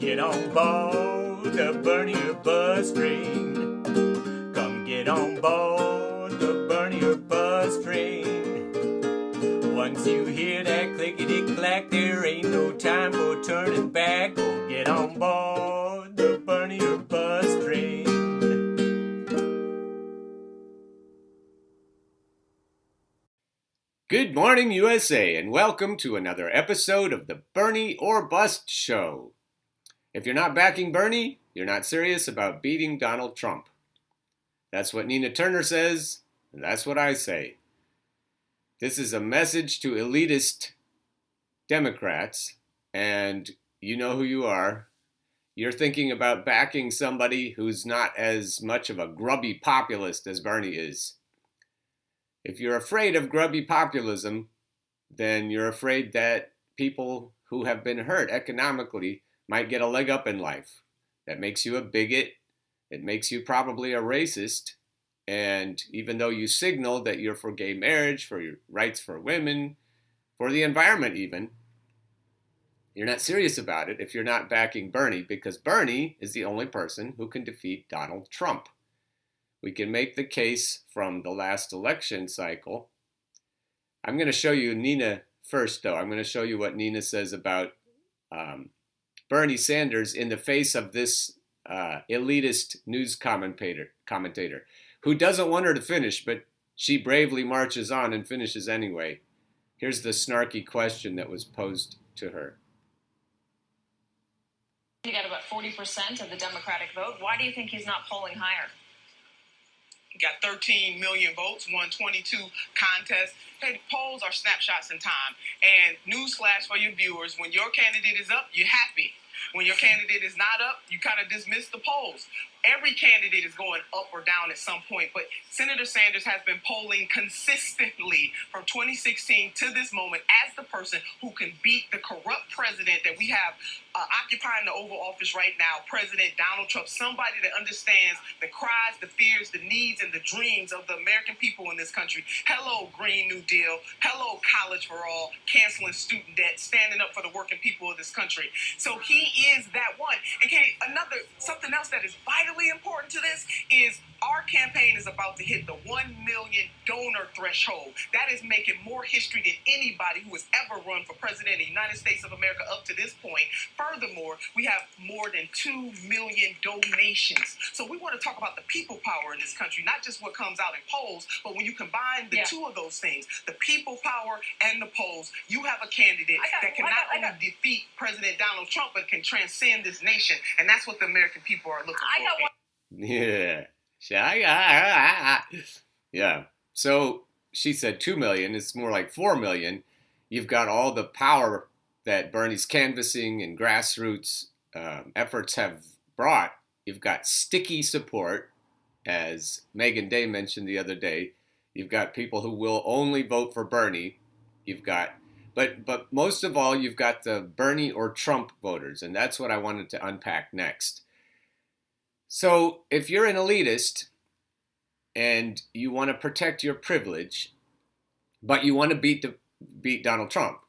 get on board the Bernie bus train. Come get on board the Bernie bus train. Once you hear that clickety-clack, there ain't no time for turning back. Oh, get on board the Bernie bus train. Good morning, USA, and welcome to another episode of the Bernie or Bust Show. If you're not backing Bernie, you're not serious about beating Donald Trump. That's what Nina Turner says, and that's what I say. This is a message to elitist Democrats, and you know who you are. You're thinking about backing somebody who's not as much of a grubby populist as Bernie is. If you're afraid of grubby populism, then you're afraid that people who have been hurt economically might get a leg up in life. That makes you a bigot. It makes you probably a racist. And even though you signal that you're for gay marriage, for your rights for women, for the environment even, you're not serious about it if you're not backing Bernie, because Bernie is the only person who can defeat Donald Trump. We can make the case from the last election cycle. I'm going to show you Nina first, though. I'm going to show you what Nina says about Bernie Sanders in the face of this elitist news commentator who doesn't want her to finish, but she bravely marches on and finishes anyway. Here's the snarky question that was posed to her. He got about 40% of the Democratic vote. Why do you think he's not polling higher? He got 13 million votes, won 22 contests. Hey, polls are snapshots in time. And newsflash for your viewers, when your candidate is up, you're happy. When your candidate is not up, you kind of dismiss the polls. Every candidate is going up or down at some point, but Senator Sanders has been polling consistently from 2016 to this moment as the person who can beat the corrupt president that we have occupying the Oval Office right now, President Donald Trump, somebody that understands the cries, the fears, the needs, and the dreams of the American people in this country. Hello, Green New Deal. Hello, College for All, canceling student debt, standing up for the working people of this country. So he is that one. And something else that is vitally important to this is our campaign is about to hit the 1 million donor threshold. That is making more history than anybody who has ever run for president of the United States of America up to this point. Furthermore, we have more than 2 million donations. So we want to talk about the people power in this country, not just what comes out in polls, but when you combine the two of those things, the people power and the polls, you have a candidate that can not only defeat President Donald Trump, but can transcend this nation. And that's what the American people are looking for. Yeah. Yeah. So she said 2 million. It's more like 4 million. You've got all the power that Bernie's canvassing and grassroots efforts have brought. You've got sticky support, as Megan Day mentioned the other day. You've got people who will only vote for Bernie. You've got, but most of all, you've got the Bernie or Trump voters, and that's what I wanted to unpack next. So if you're an elitist and you want to protect your privilege, but you want to beat Donald Trump,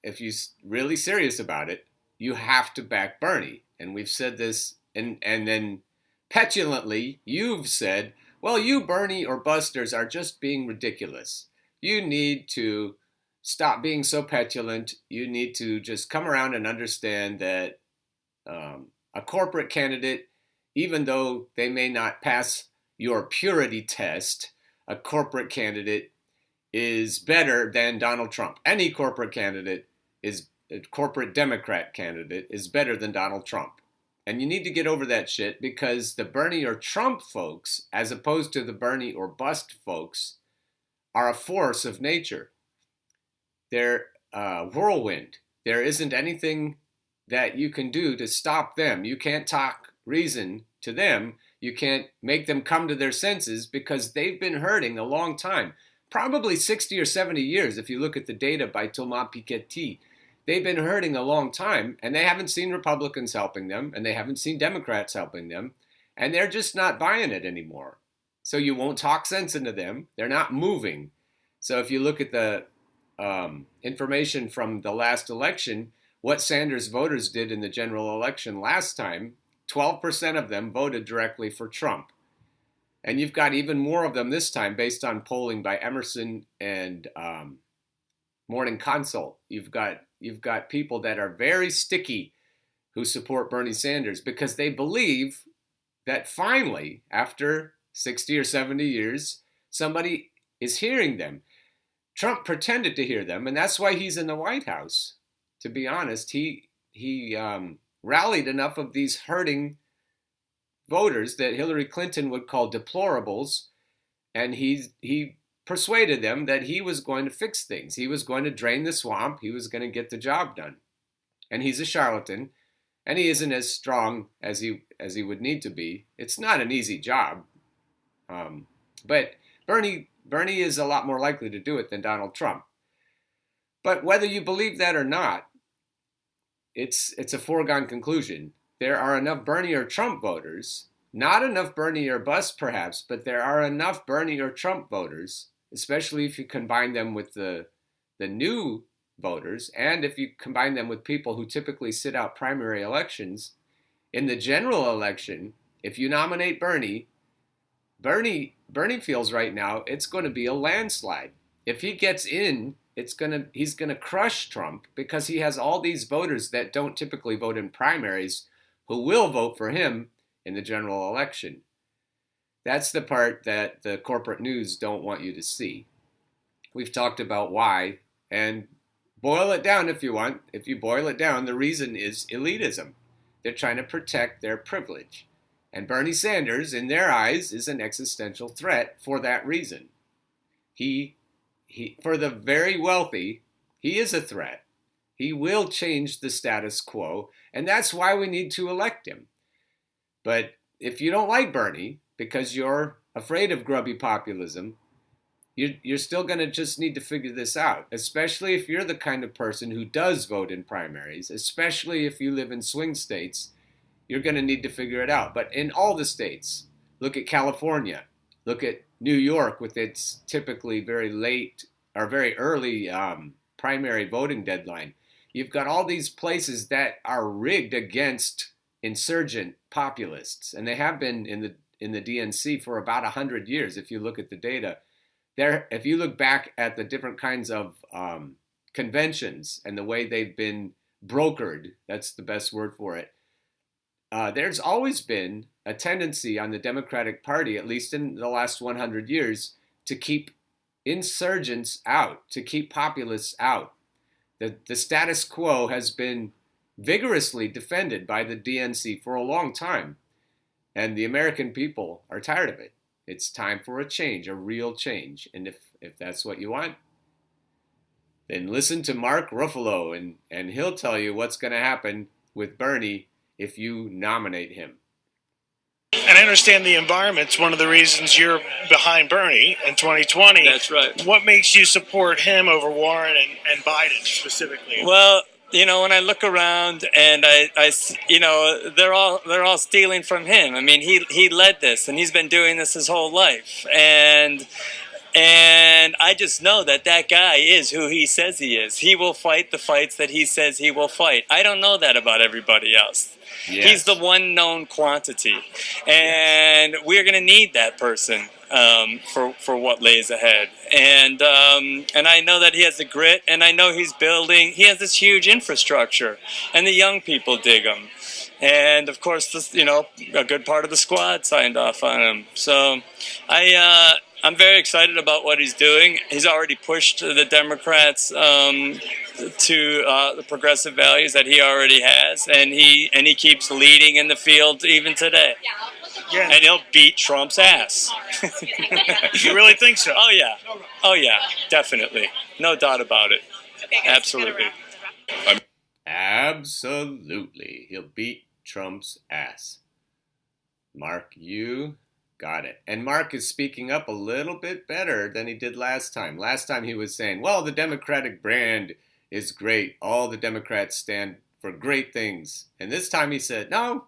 if you're really serious about it, you have to back Bernie. And we've said this, and then petulantly you've said, well, you Bernie or busters are just being ridiculous. You need to stop being so petulant. You need to just come around and understand that a corporate candidate, even though they may not pass your purity test, a corporate candidate is better than Donald Trump. Any corporate candidate a corporate Democrat candidate is better than Donald Trump. And you need to get over that shit, because the Bernie or Trump folks, as opposed to the Bernie or bust folks, are a force of nature. They're whirlwind. There isn't anything that you can do to stop them. You can't talk reason to them. You can't make them come to their senses, because they've been hurting a long time. Probably 60 or 70 years if you look at the data by Thomas Piketty. They've been hurting a long time, and they haven't seen Republicans helping them, and they haven't seen Democrats helping them, and they're just not buying it anymore. So you won't talk sense into them. They're not moving. So if you look at the information from the last election, what Sanders voters did in the general election last time, 12% of them voted directly for Trump. And you've got even more of them this time based on polling by Emerson and Morning Consult. You've got people that are very sticky who support Bernie Sanders because they believe that finally, after 60 or 70 years, somebody is hearing them. Trump pretended to hear them, and that's why he's in the White House. To be honest, he rallied enough of these hurting voters that Hillary Clinton would call deplorables, and he persuaded them that he was going to fix things. He was going to drain the swamp. He was going to get the job done. And he's a charlatan, and he isn't as strong as he would need to be. It's not an easy job, but Bernie is a lot more likely to do it than Donald Trump. But whether you believe that or not, it's a foregone conclusion. There are enough Bernie or Trump voters, not enough Bernie or bust perhaps, but there are enough Bernie or Trump voters, especially if you combine them with the new voters, and if you combine them with people who typically sit out primary elections. In the general election, if you nominate Bernie feels right now it's going to be a landslide. If he gets in, he's going to crush Trump because he has all these voters that don't typically vote in primaries who will vote for him in the general election. That's the part that the corporate news don't want you to see. We've talked about why, and boil it down if you want. If you boil it down, the reason is elitism. They're trying to protect their privilege. And Bernie Sanders, in their eyes, is an existential threat for that reason. He for the very wealthy, he is a threat. He will change the status quo, and that's why we need to elect him. But if you don't like Bernie because you're afraid of grubby populism, you're still going to just need to figure this out, especially if you're the kind of person who does vote in primaries, especially if you live in swing states. You're going to need to figure it out. But in all the states, look at California, look at New York with its typically very late or very early primary voting deadline. You've got all these places that are rigged against insurgent populists, and they have been in the DNC for about 100 years. If you look at the data, if you look back at the different kinds of conventions and the way they've been brokered, that's the best word for it. There's always been a tendency on the Democratic Party, at least in the last 100 years, to keep insurgents out, to keep populists out. The status quo has been vigorously defended by the DNC for a long time, and the American people are tired of it. It's time for a change, a real change. And if that's what you want, then listen to Mark Ruffalo, and he'll tell you what's going to happen with Bernie if you nominate him. And I understand the environment's one of the reasons you're behind Bernie in 2020. That's right. What makes you support him over Warren and Biden specifically? Well, when I look around and I they're all stealing from him. I mean, he led this, and he's been doing this his whole life, and I just know that guy is who he says he is. He will fight the fights that he says he will fight. I don't know that about everybody else. Yes. He's the one known quantity, and we're going to need that person for what lays ahead. And I know that he has the grit, and I know he has this huge infrastructure, and the young people dig him. And of course, a good part of the squad signed off on him. So I'm very excited about what he's doing. He's already pushed the Democrats to the progressive values that he already has, and he keeps leading in the field even today. Yeah. And he'll beat Trump's ass. You really think so? Oh yeah, definitely, no doubt about it. Okay, guys, absolutely. Absolutely, he'll beat Trump's ass. Mark, you got it. And Mark is speaking up a little bit better than he did last time. Last time he was saying, well, the Democratic brand is great. All the Democrats stand for great things. And this time he said, no,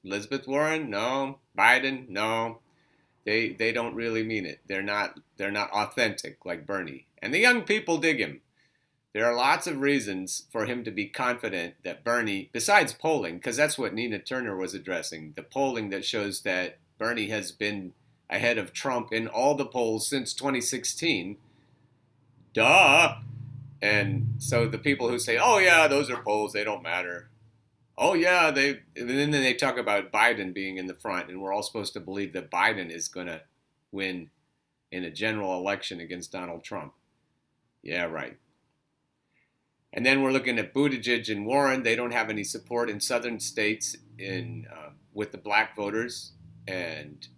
Elizabeth Warren, no, Biden, no. They don't really mean it. They're not authentic like Bernie. And the young people dig him. There are lots of reasons for him to be confident that Bernie, besides polling, because that's what Nina Turner was addressing, the polling that shows that Bernie has been ahead of Trump in all the polls since 2016. Duh! And so the people who say, oh yeah, those are polls, they don't matter. Oh yeah, and then they talk about Biden being in the front, and we're all supposed to believe that Biden is going to win in a general election against Donald Trump. Yeah, right. And then we're looking at Buttigieg and Warren. They don't have any support in southern states with the black voters, and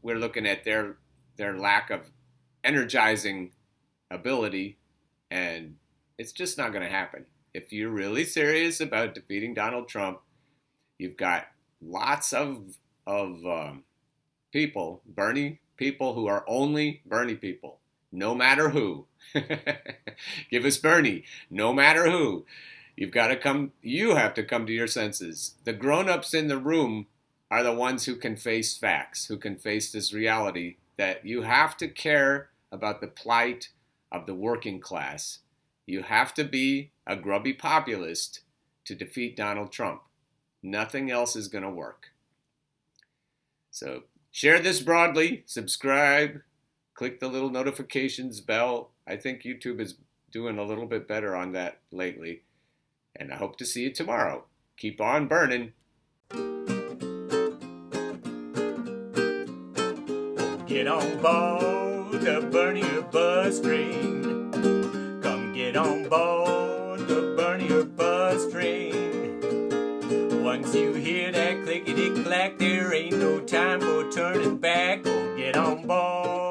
we're looking at their lack of energizing ability, and it's just not going to happen. If you're really serious about defeating Donald Trump, you've got lots of people, Bernie people, who are only Bernie people, no matter who. Give us Bernie, no matter who. You have to come to your senses. The grown-ups in the room are the ones who can face facts, who can face this reality that you have to care about the plight of the working class. You have to be a grubby populist to defeat Donald Trump. Nothing else is going to work. So share this broadly, subscribe, click the little notifications bell. I think YouTube is doing a little bit better on that lately. And I hope to see you tomorrow. Keep on burning. Get on board the Bernie bus train. Come get on board the Bernie bus train. Once you hear that clickety-clack, there ain't no time for turning back. Oh, get on board.